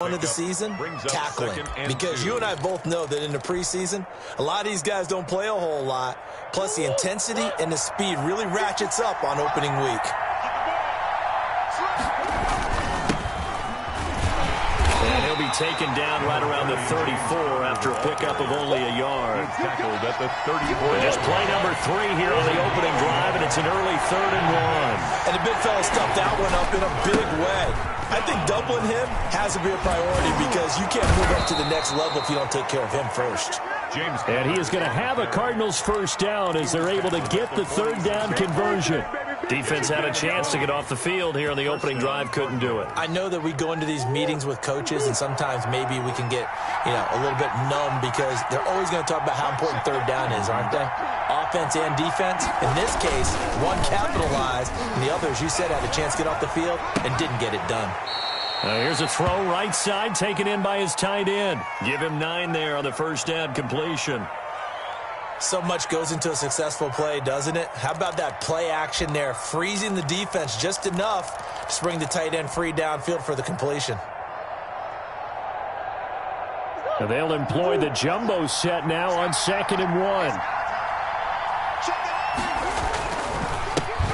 One of the season, tackling. Because you and I both know that in the preseason, a lot of these guys don't play a whole lot. Plus, the intensity and the speed really ratchets up on opening week. And he'll be taken down right around the 34 after a pickup of only a yard. Tackled at the 34. Just play number 3 here on the opening drive, and it's an early 3rd and 1. And the big fella stuffed that one up in a big way. I think doubling him has to be a priority because you can't move up to the next level if you don't take care of him first. And he is going to have a Cardinals first down as they're able to get the 3rd down conversion. Defense had a chance to get off the field here on the opening drive, couldn't do it. I know that we go into these meetings with coaches, and sometimes maybe we can get, a little bit numb because they're always going to talk about how important 3rd down is, aren't they? Offense and defense. In this case, one capitalized, and the other, as you said, had a chance to get off the field and didn't get it done. Here's a throw right side taken in by his tight end. Give him 9 there on the first down completion. So much goes into a successful play, doesn't it? How about that play action there, freezing the defense just enough to bring the tight end free downfield for the completion. And they'll employ the jumbo set now on 2nd and 1.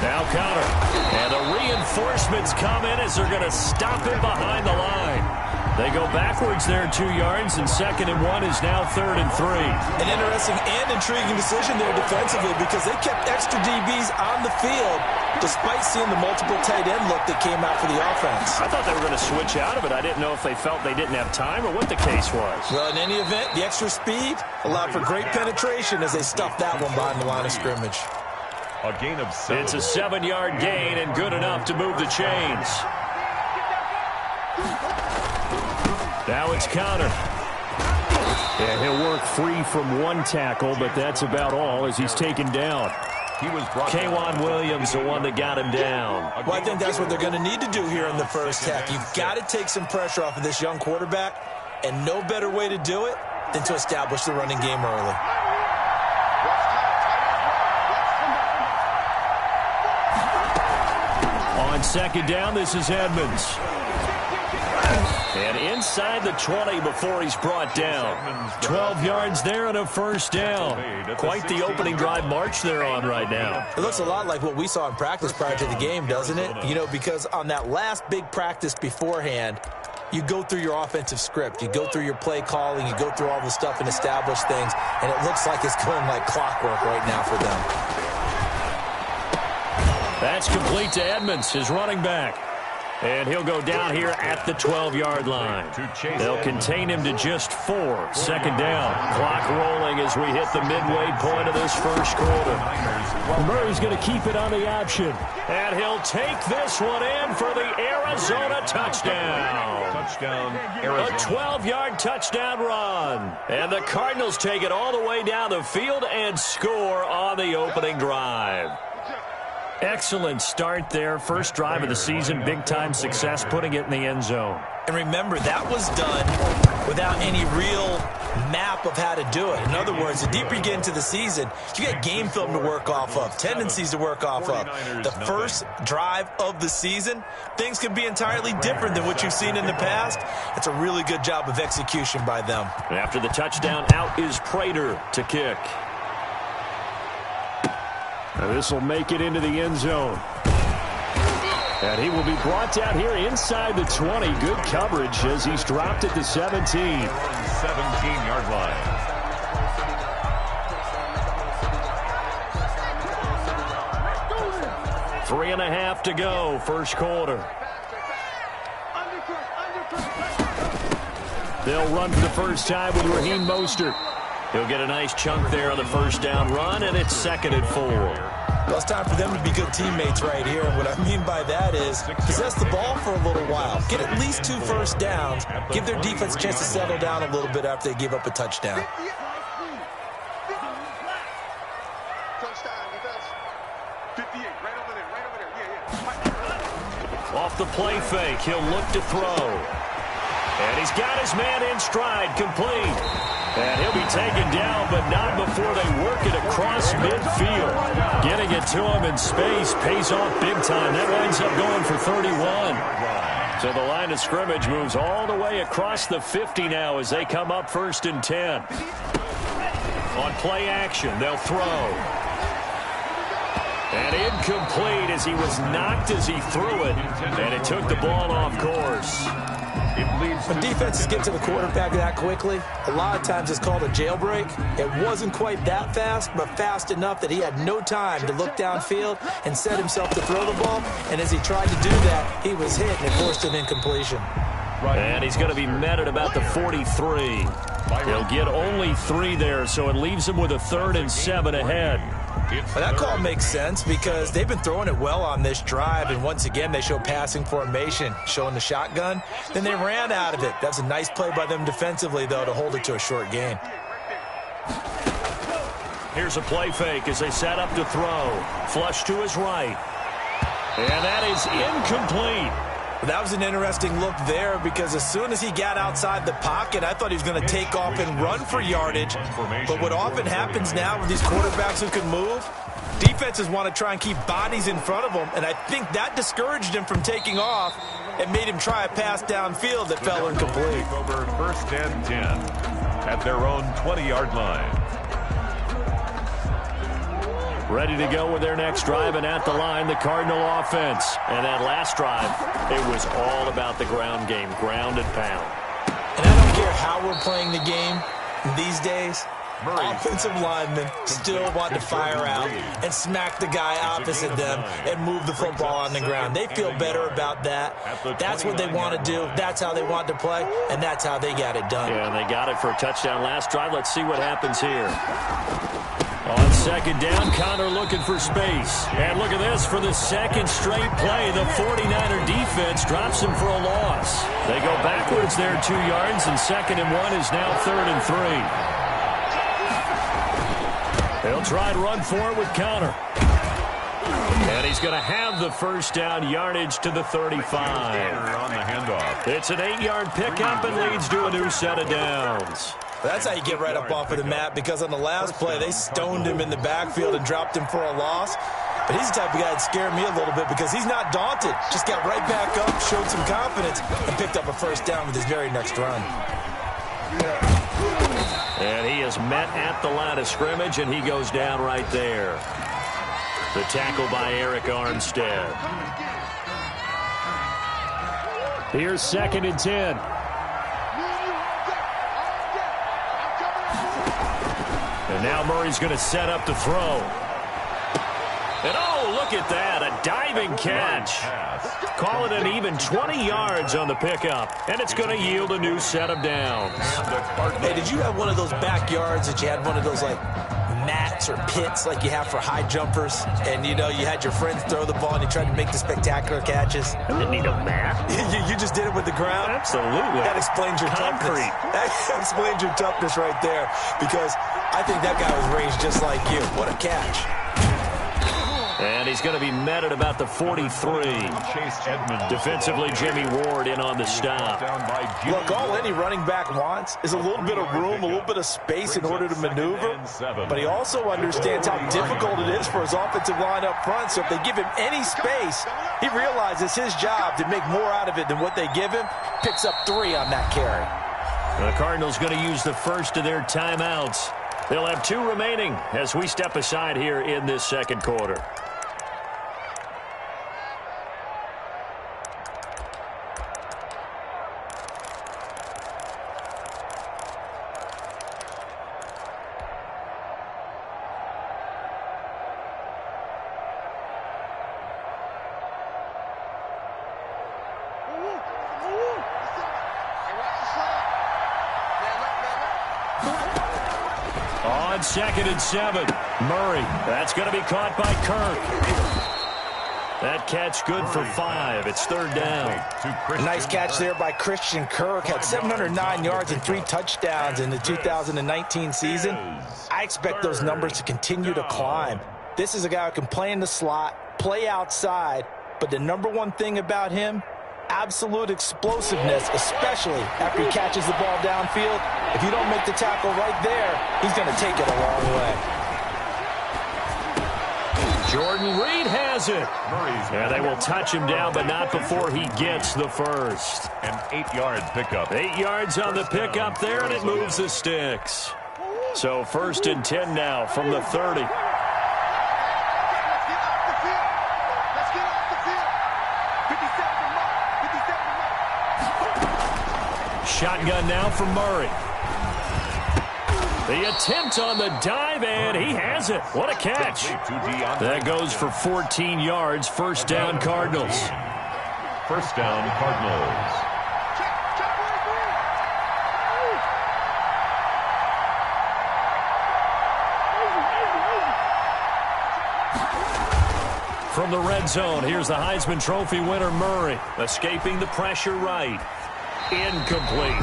Now Connor. And the reinforcements come in as they're going to stop him behind the line. They go backwards there 2 yards, and 2nd and 1 is now 3rd and 3. An interesting and intriguing decision there defensively because they kept extra DBs on the field despite seeing the multiple tight end look that came out for the offense. I thought they were going to switch out of it. I didn't know if they felt they didn't have time or what the case was. Well, in any event, the extra speed allowed for great penetration as they stuffed that one behind the line of scrimmage. A gain of 7. It's a 7-yard gain and good enough to move the chains. Now it's Connor. And he'll work free from one tackle, but that's about all as he's taken down. K'Wan Williams, the one that got him down. Well, I think that's what they're going to need to do here in the first half. You've got to take some pressure off of this young quarterback, and no better way to do it than to establish the running game early. On 2nd down, this is Edmonds. And inside the 20 before he's brought down. 12 yards there and a first down. Quite the opening drive march they're on right now. It looks a lot like what we saw in practice prior to the game, doesn't it? Because on that last big practice beforehand, you go through your offensive script. You go through your play calling. You go through all the stuff and establish things. And it looks like it's going like clockwork right now for them. That's complete to Edmonds, his running back. And he'll go down here at the 12-yard line. They'll contain him to just 4. 2nd down. Clock rolling as we hit the midway point of this first quarter. Murray's going to keep it on the option. And he'll take this one in for the Arizona touchdown. A 12-yard touchdown run. And the Cardinals take it all the way down the field and score on the opening drive. Excellent start there. First drive of the season, big-time success, putting it in the end zone. And remember, that was done without any real map of how to do it. In other words, the deeper you get into the season, you got game film to work off of, tendencies to work off of. The first drive of the season, things can be entirely different than what you've seen in the past. It's a really good job of execution by them. After the touchdown, out is Prater to kick. Now this will make it into the end zone. And he will be brought down here inside the 20. Good coverage as he's dropped at the 17. 17-yard line. Three and a half to go, first quarter. They'll run for the first time with Raheem Mostert. He'll get a nice chunk there on the first down run, and it's 2nd and 4. Well, it's time for them to be good teammates right here. And what I mean by that is possess the ball for a little while. Get at least 2 first downs. Give their defense a chance to settle down a little bit after they give up a touchdown. Off the play fake, he'll look to throw. And he's got his man in stride, complete. And he'll be taken down, but not before they work it across midfield. Getting it to him in space pays off big time. That winds up going for 31. So the line of scrimmage moves all the way across the 50 now as they come up 1st and 10. On play action, they'll throw. And incomplete as he was knocked as he threw it. And it took the ball off course. When defenses get to the quarterback that quickly, a lot of times it's called a jailbreak. It wasn't quite that fast, but fast enough that he had no time to look downfield and set himself to throw the ball. And as he tried to do that, he was hit and it forced an incompletion. And he's going to be met at about the 43. He'll get only 3 there, so it leaves him with a 3rd and 7 ahead. Well, that call makes sense because they've been throwing it well on this drive, and once again they show passing formation, showing the shotgun. Then they ran out of it. That's a nice play by them defensively, though, to hold it to a short gain. Here's a play fake as they set up to throw. Flush to his right. And that is incomplete. That was an interesting look there because as soon as he got outside the pocket, I thought he was going to take off and run for yardage. But what often happens now with these quarterbacks who can move, defenses want to try and keep bodies in front of them, and I think that discouraged him from taking off and made him try a pass downfield that fell incomplete. Over 1st and 10 at their own 20-yard line. Ready to go with their next drive, and at the line, the Cardinal offense. And that last drive, it was all about the ground game, ground and pound. And I don't care how we're playing the game these days, offensive linemen still want to fire out and smack the guy opposite them and move the football on the ground. They feel better about that. That's what they want to do. That's how they want to play, and that's how they got it done. Yeah, and they got it for a touchdown last drive. Let's see what happens here. On 2nd down, Connor looking for space. And look at this for the 2nd straight play. The 49er defense drops him for a loss. They go backwards there 2 yards, and 2nd and 1 is now 3rd and 3. They'll try and run for it with Connor. And he's going to have the 1st down, yardage to the 35. On the handoff. It's an 8-yard pickup and leads to a new set of downs. That's how you get right up off of the mat, because on the last play, they stoned him in the backfield and dropped him for a loss. But he's the type of guy that scared me a little bit because he's not daunted. Just got right back up, showed some confidence, and picked up a 1st down with his very next run. And he is met at the line of scrimmage, and he goes down right there. The tackle by Eric Armstead. Here's 2nd and 10. And now Murray's going to set up to throw. And oh, look at that, a diving catch. Call it an even 20 yards on the pickup, and it's going to yield a new set of downs. Hey, did you have one of those backyards that you had one of those, like, mats or pits like you have for high jumpers, and, you know, you had your friends throw the ball and you tried to make the spectacular catches? I didn't need a mat. you just did it with the ground? Absolutely. That explains your toughness. That explains your toughness right there, because I think that guy was raised just like you. What a catch. And he's going to be met at about the 43. Defensively, Jimmy Ward in on the stop. Look, all any running back wants is a little bit of room, a little bit of space in order to maneuver. But he also understands how difficult it is for his offensive line up front. So if they give him any space, he realizes his job to make more out of it than what they give him. Picks up 3 on that carry. The Cardinals going to use the first of their timeouts. They'll have 2 remaining as we step aside here in this 2nd quarter. On 2nd and 7, Murray. That's going to be caught by Kirk. That catch good for 5. It's 3rd down. Nice catch there by Christian Kirk. Had 709 yards and 3 touchdowns in the 2019 season. I expect those numbers to continue to climb. This is a guy who can play in the slot, play outside, but the number one thing about him, absolute explosiveness, especially after he catches the ball downfield. If you don't make the tackle right there, he's going to take it a long way. Jordan Reed has it. And they will touch him down, but not before he gets the first. An 8-yard pickup. 8 yards on the pickup there, and it moves the sticks. So 1st and 10 now from the 30. Shotgun now from Murray. The attempt on the dive, and he has it. What a catch. That goes for 14 yards. 1st down, Cardinals. 1st down, Cardinals. From the red zone, here's the Heisman Trophy winner, Murray. Escaping the pressure right. Incomplete.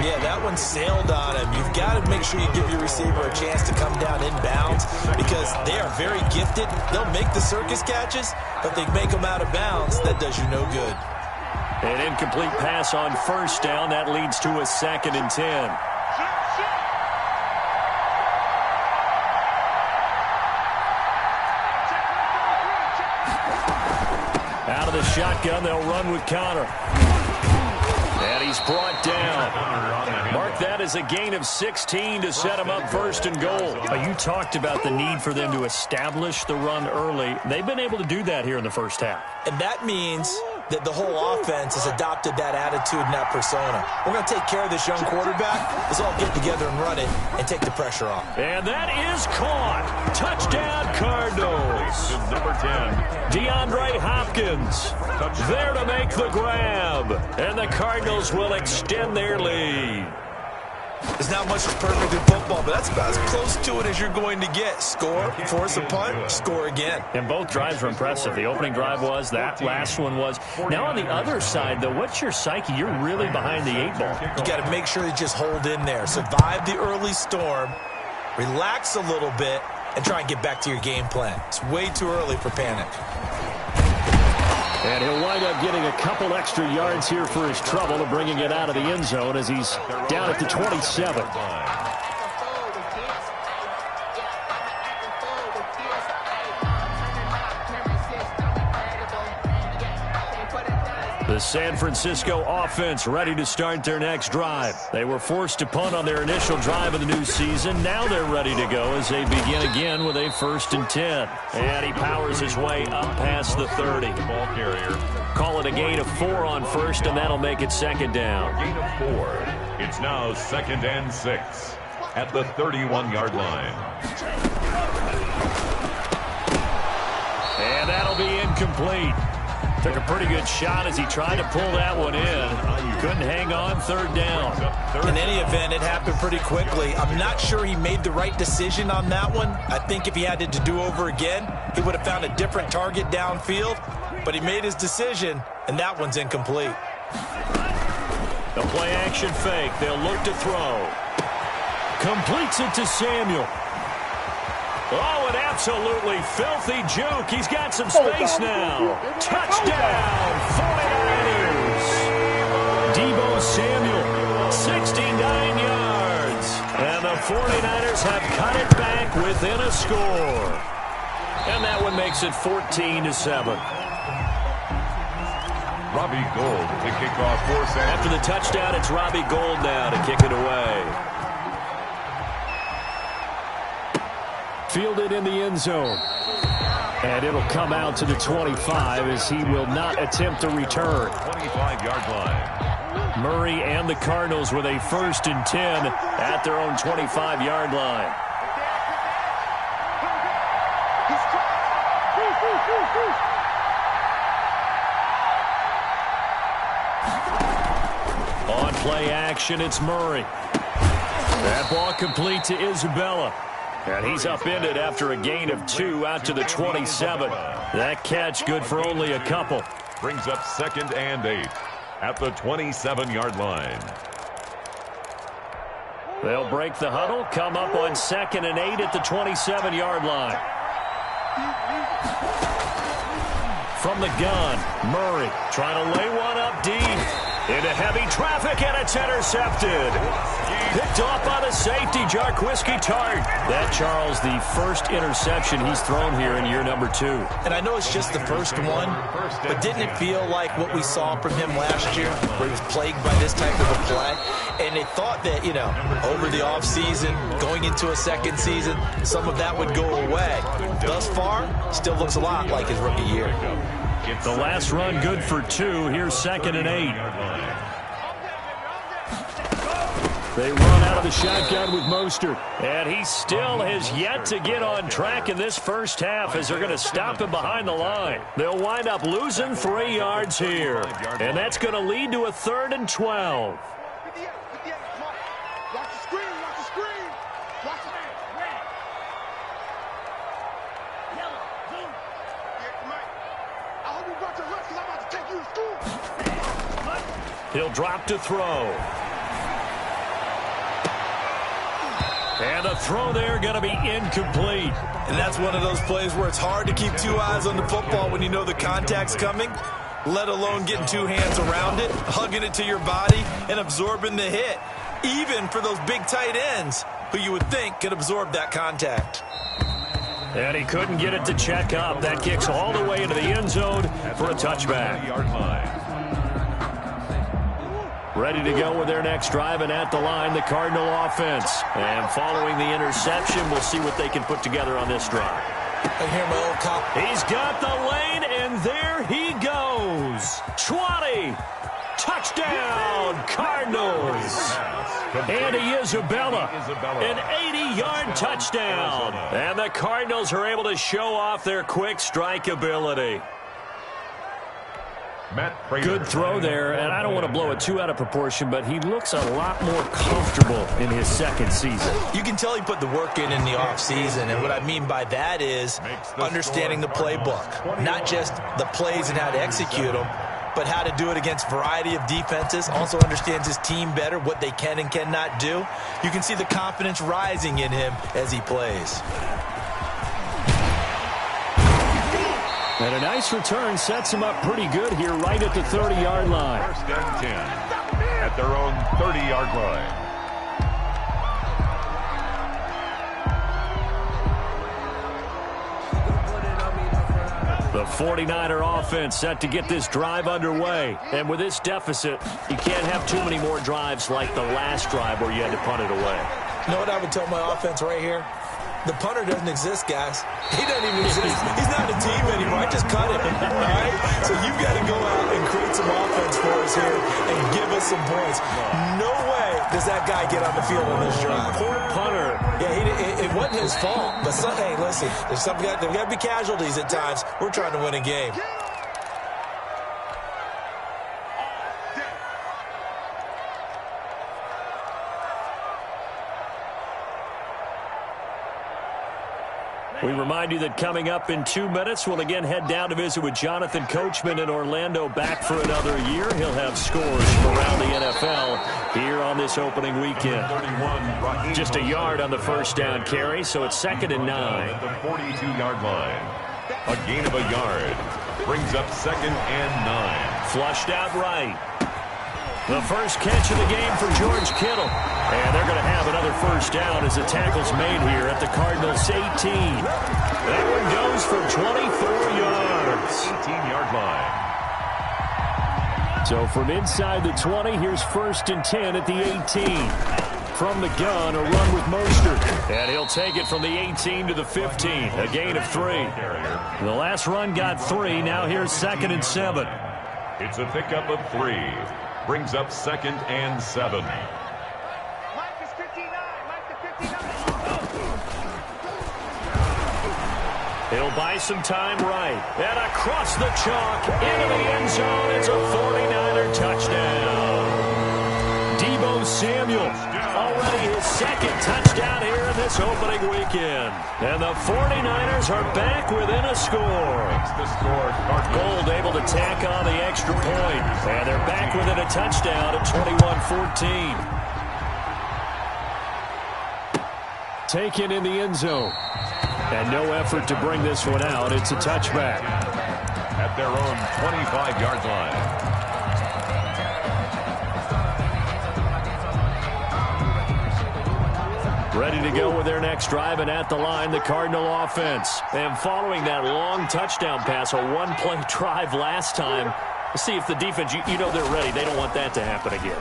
Yeah, that one sailed on him. You've got to make sure you give your receiver a chance to come down inbounds because they are very gifted. They'll make the circus catches, but they make them out of bounds. That does you no good. An incomplete pass on 1st down. That leads to a 2nd and 10. Out of the shotgun, they'll run with Connor. And he's brought down. Mark that as a gain of 16 to set him up 1st and goal. You talked about the need for them to establish the run early. They've been able to do that here in the 1st half. And that means that the whole offense has adopted that attitude and that persona. We're going to take care of this young quarterback. Let's all get together and run it and take the pressure off. And that is caught. Touchdown, Cardinals. Number 10. DeAndre Hopkins there to make the grab. And the Cardinals will extend their lead. There's not much that's perfect in football, but that's about as close to it as you're going to get. Score, force a punt, score again. And both drives were impressive. The opening drive was, that last one was. Now on the other side, though, what's your psyche? You're really behind the 8 ball. You got to make sure you just hold in there. Survive the early storm, relax a little bit, and try and get back to your game plan. It's way too early for panic. And he'll wind up getting a couple extra yards here for his trouble of bringing it out of the end zone as he's down at the 27. The San Francisco offense ready to start their next drive. They were forced to punt on their initial drive of the new season. Now they're ready to go as they begin again with a 1st and 10. And he powers his way up past the 30. Ball carrier. Call it a gain of 4 on 1st, and that'll make it 2nd down. Gain of 4. It's now 2nd and 6 at the 31-yard line. And that'll be incomplete. Took a pretty good shot as he tried to pull that one in. Couldn't hang on. 3rd down. In any event, it happened pretty quickly. I'm not sure he made the right decision on that one. I think if he had it to do over again, he would have found a different target downfield. But he made his decision, and that one's incomplete. The play action fake. They'll look to throw. Completes it to Samuel. Oh, an absolutely filthy juke. He's got some space now. Touchdown, 49ers. Deebo Samuel, 69 yards. And the 49ers have cut it back within a score. And that one makes it 14-7. Robbie Gould to kick off for San. After the touchdown, it's Robbie Gould now to kick it away. Fielded in the end zone. And it'll come out to the 25 as he will not attempt a return. 25-yard line. Murray and the Cardinals with a 1st and 10 at their own 25-yard line. On play action, it's Murray. That ball complete to Isabella. And he's upended after a gain of 2 out to the 27. That catch good for only a couple. Brings up 2nd and 8 at the 27-yard line. They'll break the huddle, come up on 2nd and 8 at the 27-yard line. From the gun, Murray trying to lay one up deep. Into heavy traffic, and it's intercepted. Picked off by the safety, Jarquiski Tart. That, Charles, the first interception he's thrown here in year number 2. And I know it's just the first one, but didn't it feel like what we saw from him last year, where he was plagued by this type of a play? And they thought that, over the offseason, going into a second season, some of that would go away. Thus far, still looks a lot like his rookie year. The last run good for 2. Here's 2nd and 8. They run out of the shotgun with Mostert. And he still has yet to get on track in this first half as they're going to stop him behind the line. They'll wind up losing 3 yards here. And that's going to lead to a 3rd and 12. He'll drop to throw. And the throw there going to be incomplete. And that's one of those plays where it's hard to keep 2 eyes on the football when you know the contact's coming, let alone getting 2 hands around it, hugging it to your body, and absorbing the hit. Even for those big tight ends who you would think could absorb that contact. And he couldn't get it to check up. That kicks all the way into the end zone for a touchback. Ready to go with their next drive, and at the line, the Cardinal offense. And following the interception, we'll see what they can put together on this drive. I hear my old cop. He's got the lane, and there he goes. 20. Touchdown, Cardinals. Andy Isabella, an 80-yard touchdown. And the Cardinals are able to show off their quick strike ability. Good throw there, and I don't want to blow it too out of proportion, but he looks a lot more comfortable in his second season. You can tell he put the work in the offseason, and what I mean by that is understanding the playbook. Not just the plays and how to execute them, but how to do it against a variety of defenses. Also understands his team better, what they can and cannot do. You can see the confidence rising in him as he plays. And a nice return sets him up pretty good here right at the 30-yard line. 1st and 10 at their own 30-yard line. The 49er offense set to get this drive underway. And with this deficit, you can't have too many more drives like the last drive where you had to punt it away. You know what I would tell my offense right here? The punter doesn't exist, guys. He doesn't even exist. He's not a team anymore. I just cut him, all right? So you've got to go out and create some offense for us here and give us some points. No way does that guy get on the field on this drive. Poor punter. Yeah, it wasn't his fault. But, hey, listen, there's got to be casualties at times. We're trying to win a game. We remind you that coming up in 2 minutes, we'll again head down to visit with Jonathan Coachman in Orlando, back for another year. He'll have scores from around the NFL here on this opening weekend. Just a yard on the first down carry, so it's 2nd and 9. At the 42-yard line. A gain of a yard brings up 2nd and 9. Flushed out right. The first catch of the game for George Kittle. And they're going to have another first down as the tackle's made here at the Cardinals 18. That one goes for 24 yards. 18-yard line. So from inside the 20, here's 1st and 10 at the 18. From the gun, a run with Mostert. And he'll take it from the 18 to the 15. A gain of 3. The last run got 3. Now here's 2nd and 7. It's a pickup of 3. Brings up 2nd and 7. He'll buy some time right. And across the chalk, into the end zone. It's a 49er touchdown. Deebo Samuel, already his 2nd touchdown here in this opening weekend. And the 49ers are back within a score. Gold able to tack on the extra point. And they're back within a touchdown at 21-14. Taken in the end zone. And no effort to bring this one out. It's a touchback. At their own 25-yard line. Ready to go with their next drive, and at the line, the Cardinal offense. And following that long touchdown pass, a one-play drive last time, see if the defense, you know they're ready. They don't want that to happen again.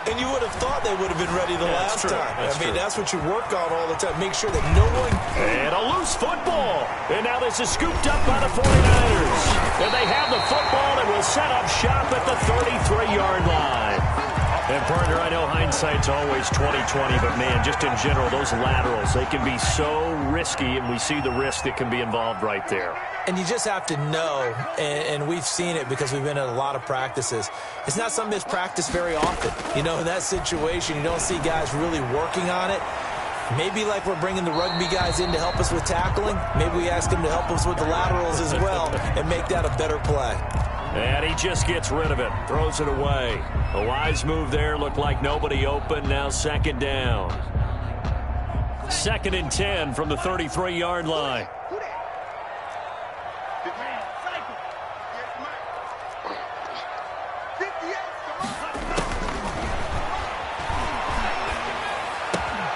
And you would have thought they would have been ready the last time. That's what you work on all the time. Make sure that no one... And a loose football. And now this is scooped up by the 49ers. And they have the football and will set up shop at the 33-yard line. And, partner, I know hindsight's always 20/20, but, man, just in general, those laterals, they can be so risky, and we see the risk that can be involved right there. And you just have to know, and we've seen it because we've been at a lot of practices, it's not something that's practiced very often. You know, in that situation, you don't see guys really working on it. Maybe like we're bringing the rugby guys in to help us with tackling, maybe we ask them to help us with the laterals as well and make that a better play. And he just gets rid of it, throws it away. A wise move there, looked like nobody open, now second down. 2nd and 10 from the 33-yard line.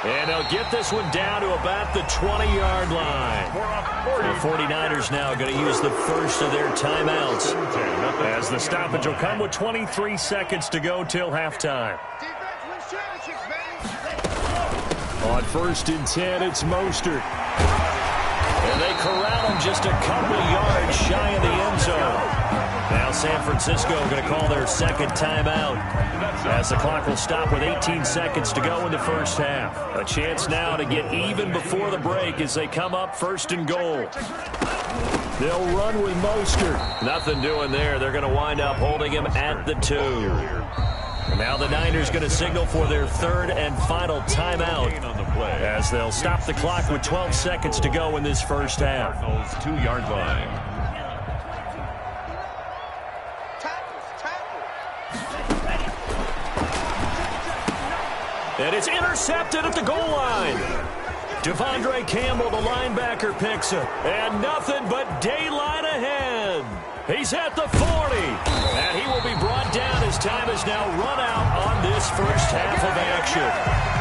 And they'll get this one down to about the 20-yard line. The 49ers now going to use the first of their timeouts, as the stoppage will come with 23 seconds to go till halftime. On 1st and 10, it's Mostert. And they corral him just a couple of yards shy of the end zone. Now San Francisco going to call their second timeout, as the clock will stop with 18 seconds to go in the first half. A chance now to get even before the break as they come up 1st and goal. They'll run with Mostert. Nothing doing there. They're going to wind up holding him at the 2. And now the Niners going to signal for their 3rd and final timeout, as they'll stop the clock with 12 seconds to go in this first half. 2-yard line. And it's intercepted at the goal line. Devondre Campbell, the linebacker, picks it. And nothing but daylight ahead. He's at the 40. And he will be brought down as time is now run out on this first half of action.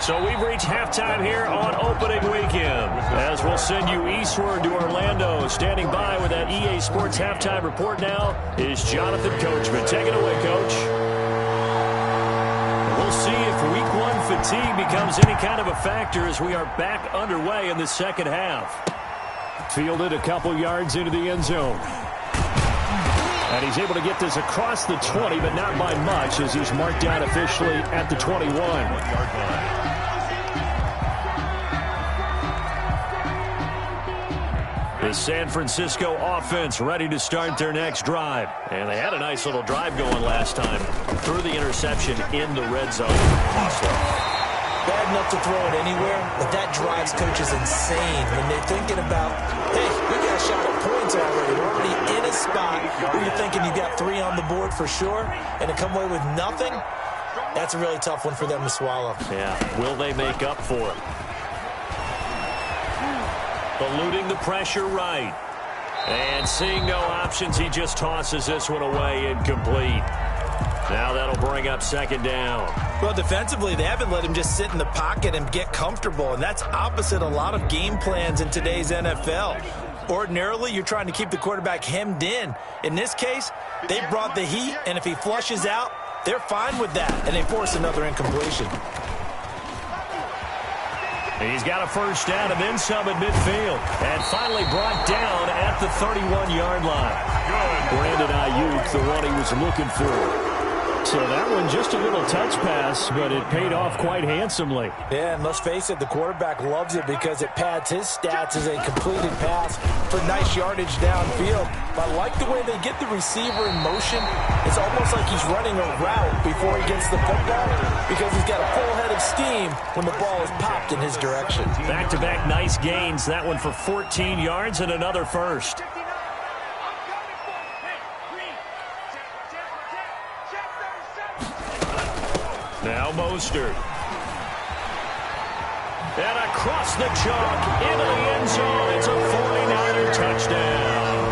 So we've reached halftime here on opening weekend, as we'll send you eastward to Orlando. Standing by with that EA Sports halftime report now is Jonathan Coachman. Take it away, Coach. We'll see if Week 1 fatigue becomes any kind of a factor as we are back underway in the second half. Fielded a couple yards into the end zone. And he's able to get this across the 20, but not by much, as he's marked down officially at the 21. The San Francisco offense ready to start their next drive. And they had a nice little drive going last time. Threw the interception in the red zone. Bad enough to throw it anywhere, but that drives coaches insane when they're thinking about, hey, we got a shot at points already. We're already in a spot where you're thinking you got 3 on the board for sure, and to come away with nothing, that's a really tough one for them to swallow. Yeah, will they make up for it? Eluding the pressure right. And seeing no options, he just tosses this one away incomplete. Now that'll bring up second down. Well, defensively, they haven't let him just sit in the pocket and get comfortable, and that's opposite a lot of game plans in today's NFL. Ordinarily, you're trying to keep the quarterback hemmed in. In this case, they brought the heat, and if he flushes out, they're fine with that, and they force another incompletion. He's got a first down and then some at midfield. And finally brought down at the 31-yard line. Brandon Ayuk, the one he was looking for. So that one just a little touch pass, but it paid off quite handsomely. Yeah, and let's face it, the quarterback loves it because it pads his stats as a completed pass for nice yardage downfield. But I like the way they get the receiver in motion. It's almost like he's running a route before he gets the football because he's got a full head of steam when the ball is popped in his direction. Back-to-back nice gains. That one for 14 yards and another first. Now Mostert. And across the chalk into the end zone. It's a 49er touchdown.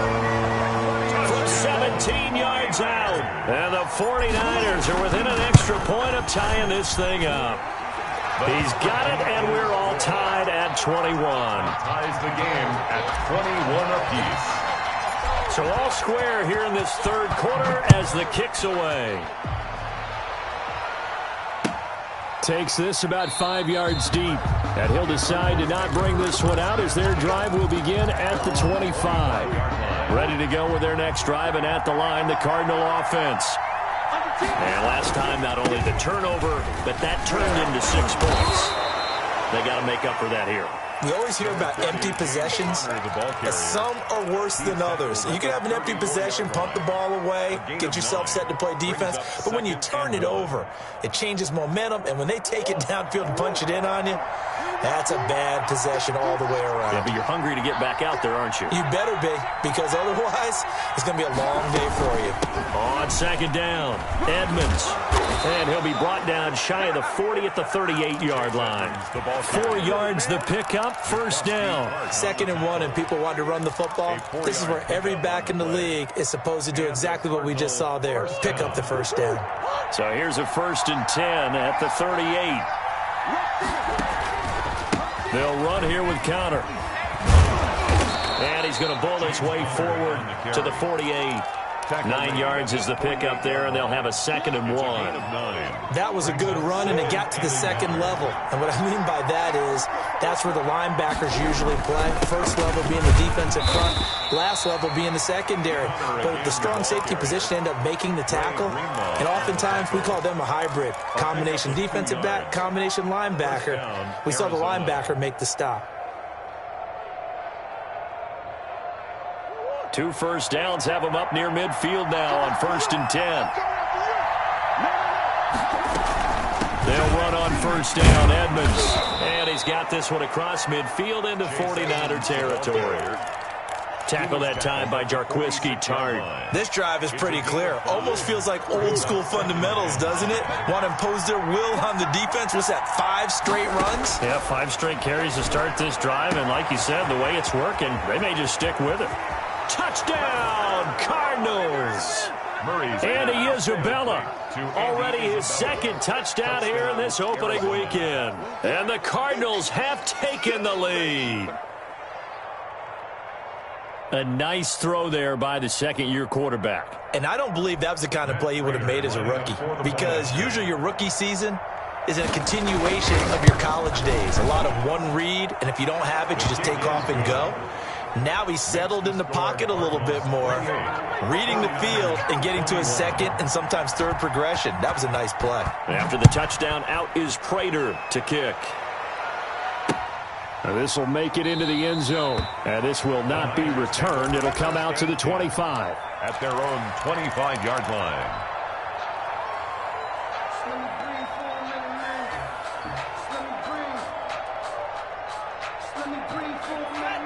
From 17 is out. And the 49ers are within an extra point of tying this thing up. He's got it, and we're all tied at 21. Ties the game at 21 apiece. So all square here in this third quarter as the kick's away. Takes this about 5 yards deep. And he'll decide to not bring this one out as their drive will begin at the 25. Ready to go with their next drive, and at the line, the Cardinal offense. And last time, not only the turnover, but that turned into 6 points. They got to make up for that here. We always hear about empty possessions. Some are worse than others. You can have an empty possession, pump the ball away, get yourself set to play defense. But when you turn it over, it changes momentum. And when they take it downfield and punch it in on you, that's a bad possession all the way around. Yeah, but you're hungry to get back out there, aren't you? You better be, because otherwise it's going to be a long day for you. On second down, Edmonds. And he'll be brought down shy of the 40 at the 38-yard line. 4 yards the pickup, first down. 2nd and 1, and people want to run the football. This is where every back in the league is supposed to do exactly what we just saw there. Pick up the first down. So here's a 1st and 10 at the 38. They'll run here with counter. And he's going to bull his way forward to the 48. 9 yards is the pickup there, and they'll have a 2nd and 1. That was a good run, and it got to the 2nd level. And what I mean by that is that's where the linebackers usually play. First level being the defensive front, last level being the secondary. But the strong safety position end up making the tackle, and oftentimes we call them a hybrid. Combination defensive back, combination linebacker. We saw the linebacker make the stop. 2 first downs have them up near midfield now on 1st and 10. They'll run on 1st down, Edmonds. And he's got this one across midfield into 49er territory. Tackle that time by Jarquiski Tart. This drive is pretty clear. Almost feels like old school fundamentals, doesn't it? Want to impose their will on the defense. What's that, 5 straight runs? Yeah, 5 straight carries to start this drive. And like you said, the way it's working, they may just stick with it. Touchdown, Cardinals. Andy Isabella, already his 2nd touchdown here in this opening weekend. And the Cardinals have taken the lead. A nice throw there by the 2nd-year quarterback. And I don't believe that was the kind of play he would have made as a rookie, because usually your rookie season is a continuation of your college days. A lot of one read, and if you don't have it, you just take off and go. Now he's settled in the pocket a little bit more, reading the field and getting to his 2nd and sometimes 3rd progression. That was a nice play. After the touchdown, out is Prater to kick. This will make it into the end zone. And this will not be returned. It'll come out to the 25. At their own 25-yard line.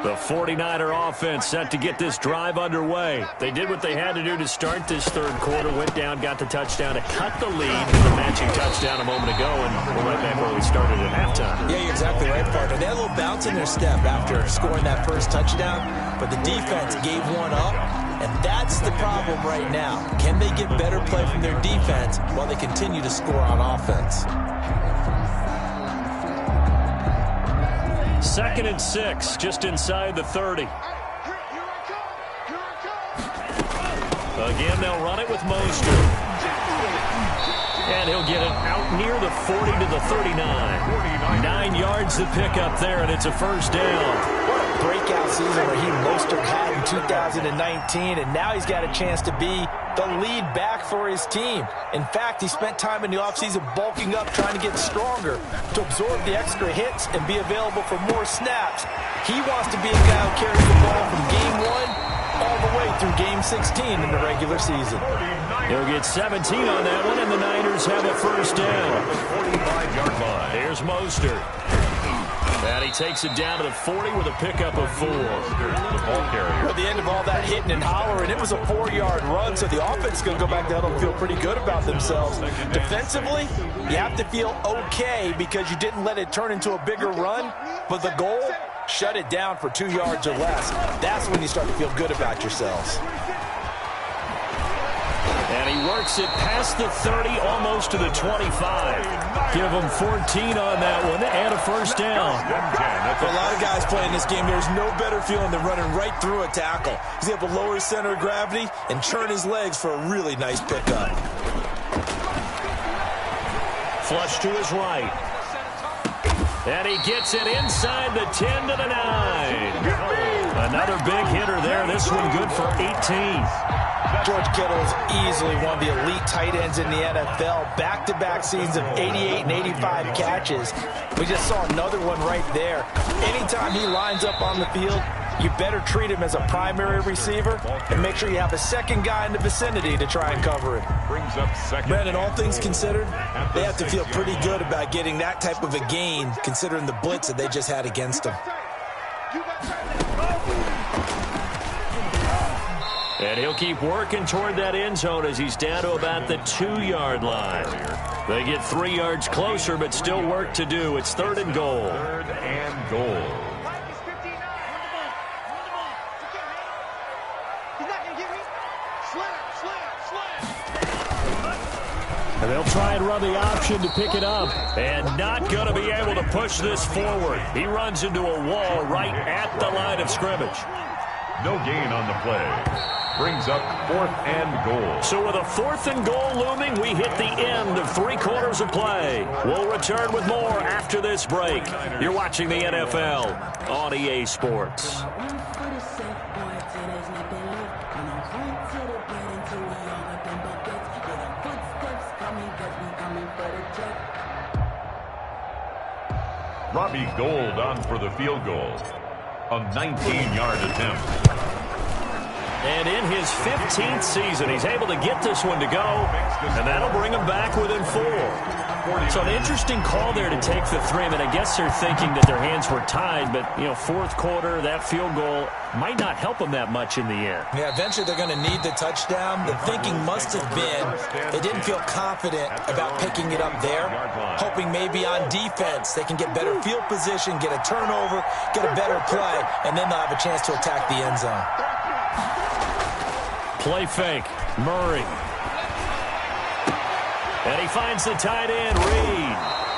The 49er offense set to get this drive underway. They did what they had to do to start this third quarter. Went down, got the touchdown to cut the lead with a matching touchdown a moment ago. And we're right back where we started at halftime. Yeah, you're exactly right, partner. They had a little bounce in their step after scoring that first touchdown. But the defense gave one up. And that's the problem right now. Can they get better play from their defense while they continue to score on offense? 2nd and 6, just inside the 30. Again, they'll run it with Mostert. And he'll get it out near the 40 to the 39. 9 yards to pick up there, and it's a first down. What a breakout season Raheem Mostert had in 2019, and now he's got a chance to be the lead back for his team. In fact, he spent time in the offseason bulking up, trying to get stronger, to absorb the extra hits and be available for more snaps. He wants to be a guy who carries the ball from game 1 all the way through game 16 in the regular season. He'll get 17 on that one, and the Niners have a first down. 45-yard line. Here's Mostert. And he takes it down to the 40 with a pickup of 4. The ball carrier. At the end of all that hitting and hollering, it was a 4-yard run, so the offense is going to go back down and feel pretty good about themselves. Defensively, you have to feel okay because you didn't let it turn into a bigger run, but the goal, shut it down for 2 yards or less. That's when you start to feel good about yourselves. And he works it past the 30, almost to the 25. Give him 14 on that one and a first down. For a lot of guys playing this game, there's no better feeling than running right through a tackle. He's able to lower his center of gravity and churn his legs for a really nice pickup. Flush to his right. And he gets it inside the 10 to the 9. Another big hitter there. This one good for 18. George Kittle is easily one of the elite tight ends in the NFL. Back-to-back seasons of 88 and 85 catches. We just saw another one right there. Anytime he lines up on the field, you better treat him as a primary receiver and make sure you have a second guy in the vicinity to try and cover him. Brandon, all things considered, they have to feel pretty good about getting that type of a gain considering the blitz that they just had against them. And he'll keep working toward that end zone as he's down to about the 2-yard line. They get 3 yards closer, but still work to do. It's 3rd and goal. 3rd and goal. And they'll try and run the option to pick it up. And not going to be able to push this forward. He runs into a wall right at the line of scrimmage. No gain on the play. Brings up 4th and goal. So with a 4th and goal looming, we hit the end of 3 quarters of play. We'll return with more after this break. You're watching the NFL on EA Sports. Robbie Gould on for the field goal. A 19-yard attempt. And in his 15th season, he's able to get this one to go, and that'll bring him back within 4. So an interesting call there to take the 3. I mean, I guess they're thinking that their hands were tied, but, you know, 4th quarter, that field goal might not help them that much in the end. Yeah, eventually they're going to need the touchdown. The thinking must have been they didn't feel confident about picking it up there, hoping maybe on defense they can get better field position, get a turnover, get a better play, and then they'll have a chance to attack the end zone. Play fake. Murray. And he finds the tight end, Reed.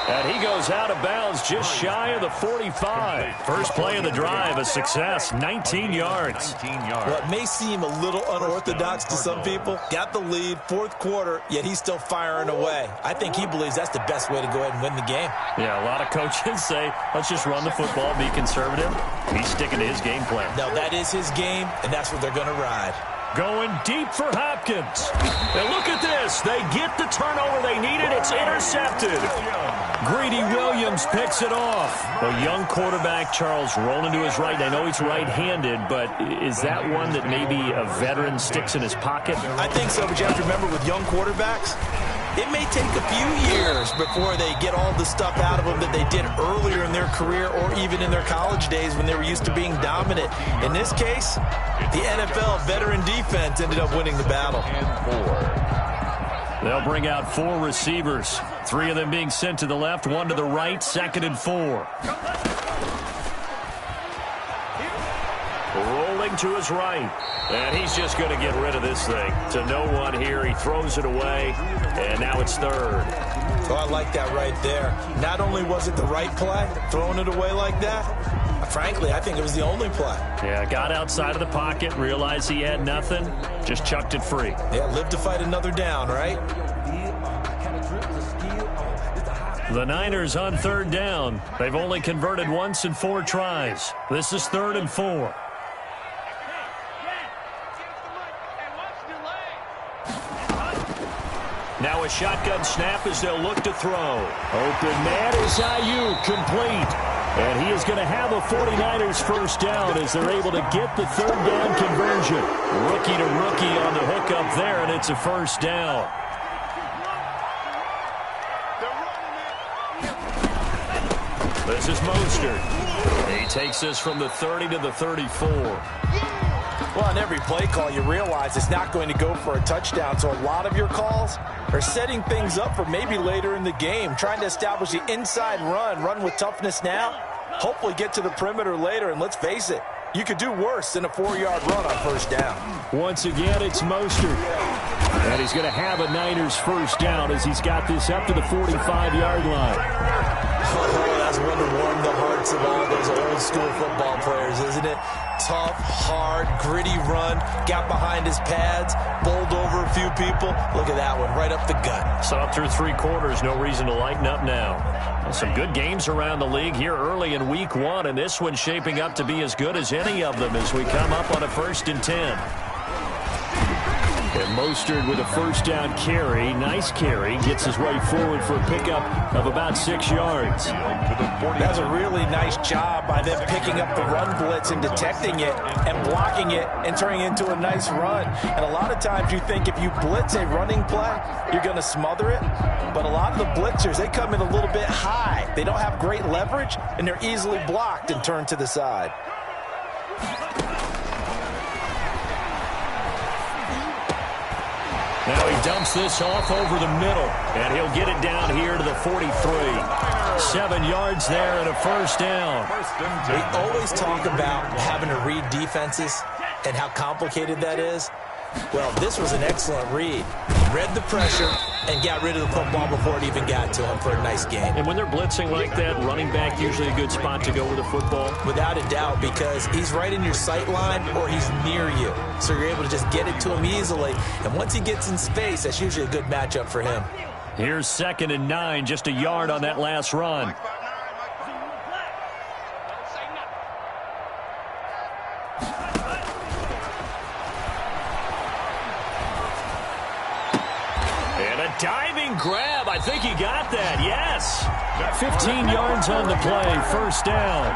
And he goes out of bounds just shy of the 45. First play of the drive, a success, 19 yards. Well, it may seem a little unorthodox to some people. Got the lead, 4th quarter, yet he's still firing away. I think he believes that's the best way to go ahead and win the game. Yeah, a lot of coaches say, let's just run the football, be conservative. He's sticking to his game plan. No, that is his game, and that's what they're going to ride. Going deep for Hopkins. And look at this. They get the turnover they needed. It's intercepted. Greedy Williams picks it off. A young quarterback, Charles, rolling to his right. I know he's right-handed, but is that one that maybe a veteran sticks in his pocket? I think so, but you have to remember with young quarterbacks, it may take a few years before they get all the stuff out of them that they did earlier in their career or even in their college days when they were used to being dominant. In this case, the NFL veteran defense ended up winning the battle. They'll bring out 4 receivers, 3 of them being sent to the left, 1 to the right, 2nd and 4. Rolling to his right. And he's just going to get rid of this thing. To no one here. He throws it away. And now it's 3rd. Oh, I like that right there. Not only was it the right play, throwing it away like that, frankly, I think it was the only play. Yeah, got outside of the pocket, realized he had nothing, just chucked it free. Yeah, live to fight another down, right? The Niners on 3rd down. They've only converted once in 4 tries. This is 3rd and 4. Now a shotgun snap as they'll look to throw. Open man is Ayuk, complete. And he is going to have a 49ers first down as they're able to get the 3rd down conversion. Rookie to rookie on the hook up there, and it's a first down. This is Mostert. He takes this from the 30 to the 34. Well, on every play call, you realize it's not going to go for a touchdown. So a lot of your calls are setting things up for maybe later in the game, trying to establish the inside run with toughness now, hopefully get to the perimeter later. And let's face it, you could do worse than a 4-yard run on first down. Once again, it's Mostert. And he's going to have a Niners first down as he's got this up to the 45-yard line. Oh, that's one to warm the hearts of all those old school football players, isn't it? Tough, hard, gritty run, got behind his pads, bowled over a few people. Look at that one, right up the gut. So up through 3 quarters, no reason to lighten up now. Well, some good games around the league here early in week 1, and this one's shaping up to be as good as any of them as we come up on a 1st and 10. And Mostert with a first down carry. Nice carry. Gets his way forward for a pickup of about 6 yards. That's a really nice job by them picking up the run blitz and detecting it and blocking it and turning it into a nice run. And a lot of times you think if you blitz a running play, you're going to smother it. But a lot of the blitzers, they come in a little bit high. They don't have great leverage, and they're easily blocked and turned to the side. Now he dumps this off over the middle, and he'll get it down here to the 43. 7 yards there and a first down. We always talk about having to read defenses and how complicated that is. Well, this was an excellent read. Read the pressure and got rid of the football before it even got to him for a nice game. And when they're blitzing like that, running back usually a good spot to go with the football? Without a doubt, because he's right in your sight line or he's near you. So you're able to just get it to him easily. And once he gets in space, that's usually a good matchup for him. Here's 2nd and 9, just a yard on that last run. Diving grab. I think he got that. Yes. 15 yards on the play. First down.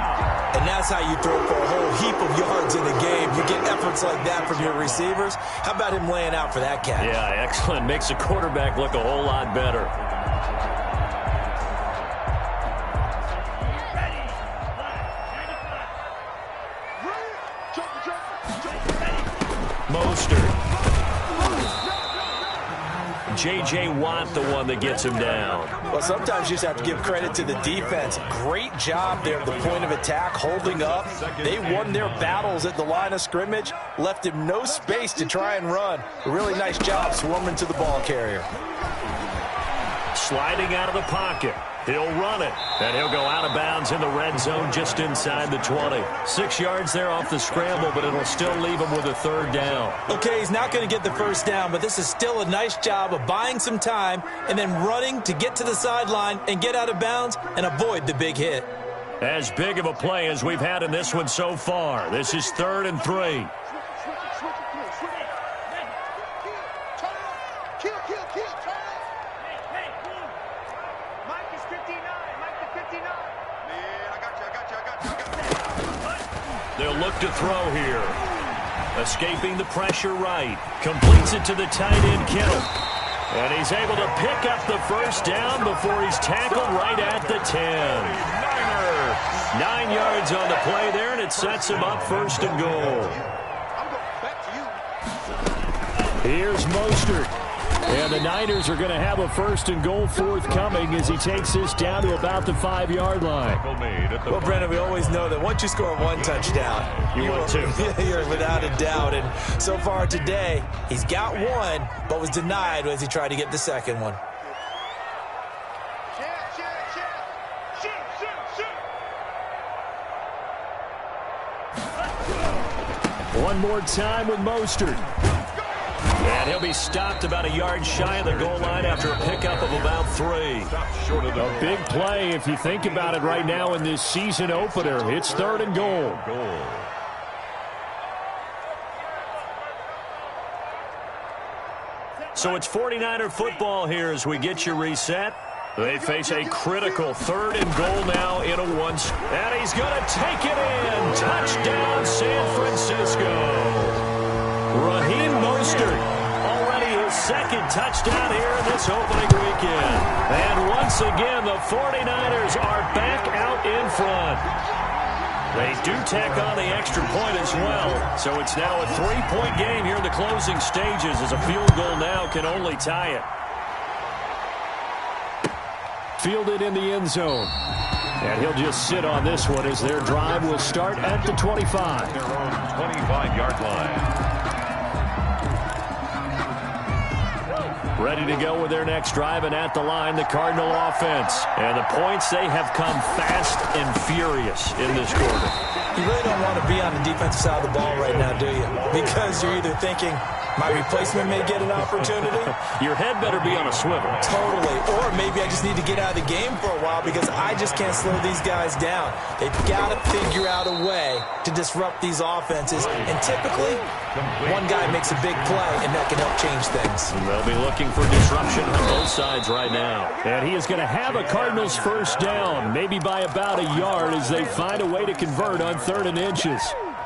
And that's how you throw for a whole heap of yards in a game. You get efforts like that from your receivers. How about him laying out for that catch? Yeah, excellent. Makes the quarterback look a whole lot better. Mostert. J.J. Watt, the one that gets him down. Well, sometimes you just have to give credit to the defense. Great job there at the point of attack, holding up. They won their battles at the line of scrimmage, left him no space to try and run. A really nice job swarming to the ball carrier. Sliding out of the pocket. He'll run it, and he'll go out of bounds in the red zone just inside the 20. 6 yards there off the scramble, but it'll still leave him with a 3rd down. Okay, he's not going to get the first down, but this is still a nice job of buying some time and then running to get to the sideline and get out of bounds and avoid the big hit. As big of a play as we've had in this one so far. This is 3rd and 3. They'll look to throw here. Escaping the pressure right. Completes it to the tight end, Kittle. And he's able to pick up the first down before he's tackled right at the 10. 9 yards on the play there, and it sets him up 1st and goal. Here's Mostert. And the Niners are going to have a 1st and goal forthcoming as he takes this down to about the 5-yard line. Well, Brennan, we always know that once you score 1 touchdown, you're without a doubt. And so far today, he's got 1, but was denied as he tried to get the 2nd one. One more time with Mostert. And he'll be stopped about a yard shy of the goal line after a pickup of about 3. A big play if you think about it right now in this season opener. It's 3rd and goal. So it's 49er football here as we get you reset. They face a critical 3rd and goal now in a 1. And he's going to take it in. Touchdown, San Francisco. Raheem Mostert, already his 2nd touchdown here in this opening weekend. And once again, the 49ers are back out in front. They do tack on the extra point as well. So it's now a 3-point game here in the closing stages as a field goal now can only tie it. Fielded in the end zone. And he'll just sit on this one as their drive will start at the 25. Their own 25-yard line. Ready to go with their next drive, and at the line, the Cardinal offense. And the points, they have come fast and furious in this quarter. You really don't want to be on the defensive side of the ball right now, do you? Because you're either thinking, my replacement may get an opportunity. Your head better be on a swivel. Totally. Or maybe I just need to get out of the game for a while because I just can't slow these guys down. They've got to figure out a way to disrupt these offenses. And typically, one guy makes a big play, and that can help change things. And they'll be looking for disruption on both sides right now. And he is going to have a Cardinals first down, maybe by about a yard as they find a way to convert on 3rd and inches.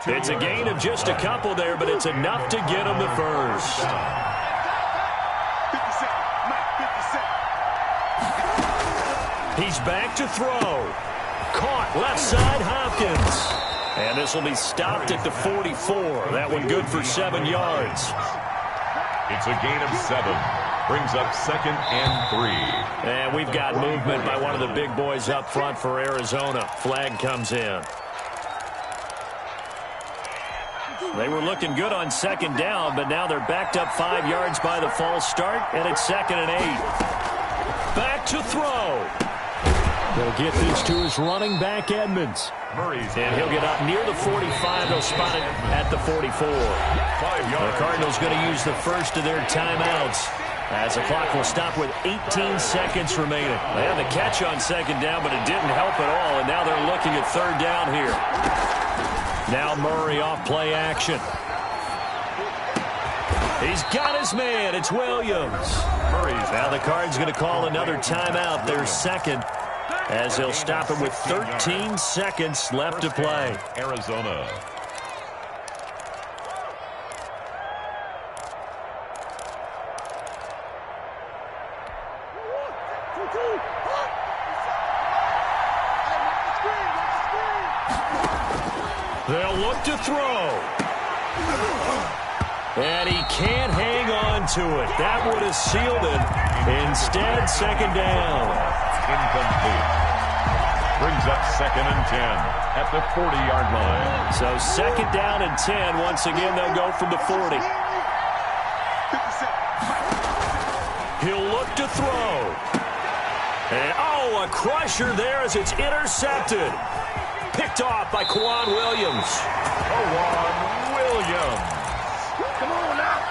It's a gain of just a couple there, but it's enough to get him the first. He's back to throw. Caught left side, Hopkins. And this will be stopped at the 44. That one good for 7 yards. It's a gain of 7. Brings up 2nd and 3. And we've got movement by one of the big boys up front for Arizona. Flag comes in. They were looking good on 2nd down, but now they're backed up 5 yards by the false start, and it's 2nd and 8. Back to throw. They'll get this to his running back, Edmonds. And he'll get up near the 45. They'll spot it at the 44. The Cardinals going to use the first of their timeouts as the clock will stop with 18 seconds remaining. They had the catch on 2nd down, but it didn't help at all, and now they're looking at 3rd down here. Now Murray off play action. He's got his man. It's Williams. Now the Cards going to call another timeout, their second, as they'll stop him with 13 seconds left to play. Arizona. They'll look to throw. And he can't hang on to it. That would have sealed it. Instead, 2nd down. Incomplete. Brings up 2nd and 10 at the 40-yard line. So 2nd down and 10. Once again, they'll go from the 40. He'll look to throw. And, a crusher there as it's intercepted. Picked off by Kwan Williams. Kwan Williams. Come on now.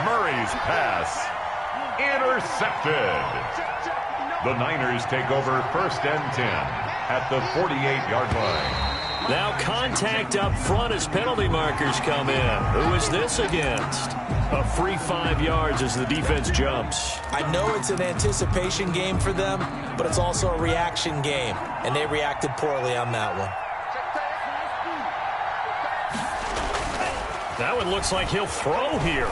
Murray's pass intercepted. The Niners take over 1st and 10 at the 48-yard line. Now contact up front as penalty markers come in. Who is this against? A free 5 yards as the defense jumps. I know it's an anticipation game for them, but it's also a reaction game, and they reacted poorly on that one. That one looks like he'll throw here.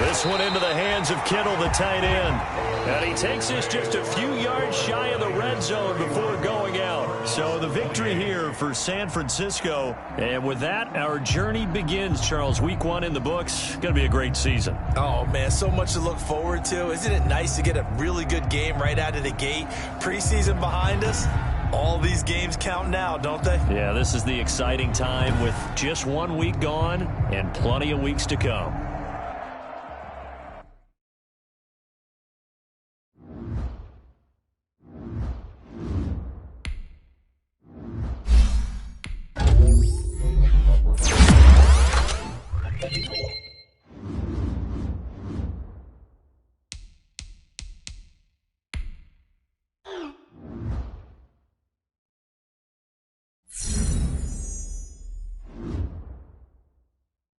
This one into the hands of Kittle, the tight end. And he takes this just a few yards shy of the red zone before going out. So the victory here for San Francisco. And with that, our journey begins, Charles. Week 1 in the books. Going to be a great season. Oh, man, so much to look forward to. Isn't it nice to get a really good game right out of the gate? Preseason behind us. All these games count now, don't they? Yeah, this is the exciting time with just 1 week gone and plenty of weeks to come.